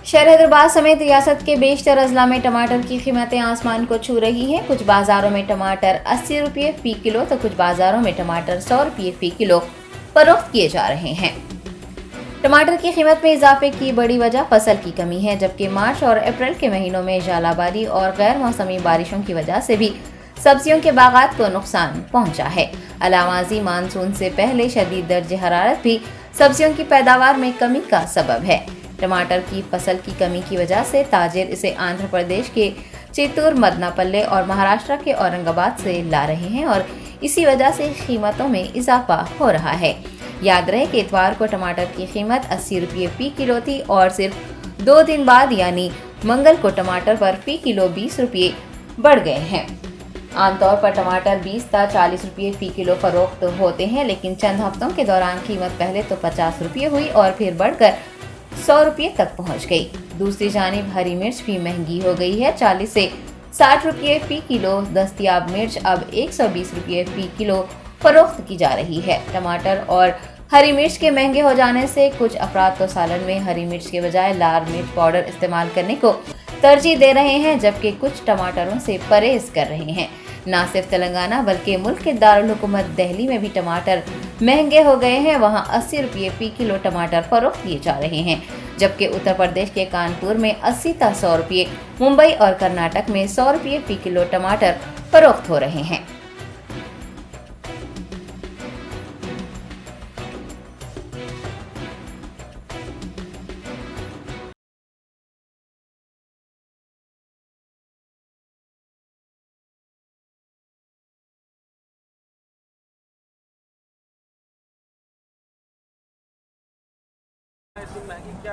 शहर हैदराबाद समेत रियासत के बेशतर अजला में टमाटर की कीमतें आसमान को छू रही हैं। कुछ बाजारों में टमाटर 80 रुपये फी किलो तो कुछ बाजारों में टमाटर 100 रुपये फी किलो फरोख्त किए जा रहे हैं। टमाटर की कीमत में इजाफे की बड़ी वजह फसल की कमी है, जबकि मार्च और अप्रैल के महीनों में झालाबारी और गैर मौसमी बारिशों की वजह से भी सब्जियों के बागात को नुकसान पहुंचा है। अलामाजी मानसून से पहले शदीद दर्जे हरारत भी सब्जियों की पैदावार में कमी का सबब है। टमाटर की फसल की कमी की वजह से ताजिर इसे आंध्र प्रदेश के चित्तूर, मदनापल्ले और महाराष्ट्र के औरंगाबाद से ला रहे हैं और इसी वजह से कीमतों में इजाफा हो रहा है। याद रहे कि इतवार को टमाटर की कीमत 80 रुपये फी किलो थी और सिर्फ 2 दिन बाद यानी मंगल को टमाटर पर फी किलो 20 रुपये बढ़ गए हैं। आमतौर पर टमाटर 20 था 40 रुपये फी किलो फरोख्त होते हैं, लेकिन चंद हफ्तों के दौरान कीमत पहले तो 50 रुपये हुई और फिर बढ़कर 100 रुपये तक पहुंच गई। दूसरी जानिब हरी मिर्च भी महंगी हो गई है। 40 से 60 रुपये फी किलो दस्तयाब मिर्च अब 120 रुपये फी किलो फरोख्त की जा रही है। टमाटर और हरी मिर्च के महंगे हो जाने से कुछ अफराद तो सालन में हरी मिर्च के बजाय लाल मिर्च पाउडर इस्तेमाल करने को तरजीह दे रहे हैं, जबकि कुछ टमाटरों से परहेज कर रहे हैं। न सिर्फ तेलंगाना बल्कि मुल्क के दारुल हुकूमत दिल्ली में भी टमाटर महंगे हो गए हैं। वहां 80 रुपये फी किलो टमाटर फरोख्त किए जा रहे हैं, जबकि उत्तर प्रदेश के कानपुर में 80 था 100 रुपये, मुंबई और कर्नाटक में 100 रुपये फी किलो टमाटर फरोख्त हो रहे हैं।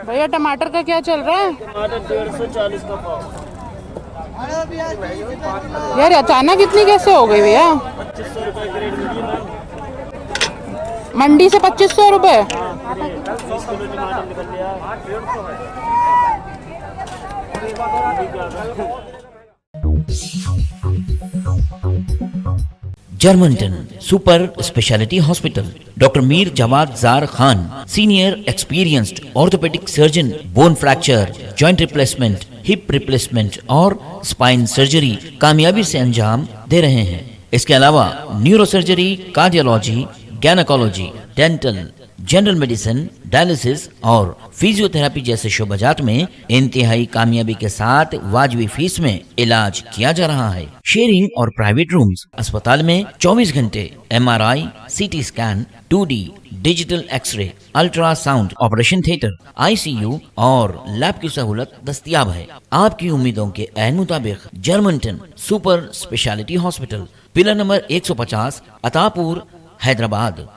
भैया टमाटर का क्या चल रहा है? टमाटर 150-40 का पाव। यार अचानक इतनी कैसे हो गई भैया? 2500 रुपए ग्रेड मीडियम है। मंडी से 2500 रुपए? 30 किलो टमाटर निकल लिया। Germanten super speciality hospital, doctor Mir Jawad Zar Khan, senior experienced orthopaedic surgeon, bone fracture, joint replacement, hip replacement और स्पाइन सर्जरी कामयाबी से अंजाम दे रहे हैं। इसके अलावा neuro surgery, cardiology, gynaecology, dental, general medicine, dialysis और फिजियोथेरेपी जैसे शोबाजात में इंतहाई कामयाबी के साथ वाजबी फीस में इलाज किया जा रहा है। शेयरिंग और प्राइवेट रूम्स, अस्पताल में 24 घंटे MRI, CT scan, 2D digital x-ray, ultrasound, operation theatre, ICU और लैब की सहूलत दस्तयाब है। आपकी उम्मीदों के ऐन मुताबिक Germanten super speciality hospital, pillar number 150, Attapur, Hyderabad.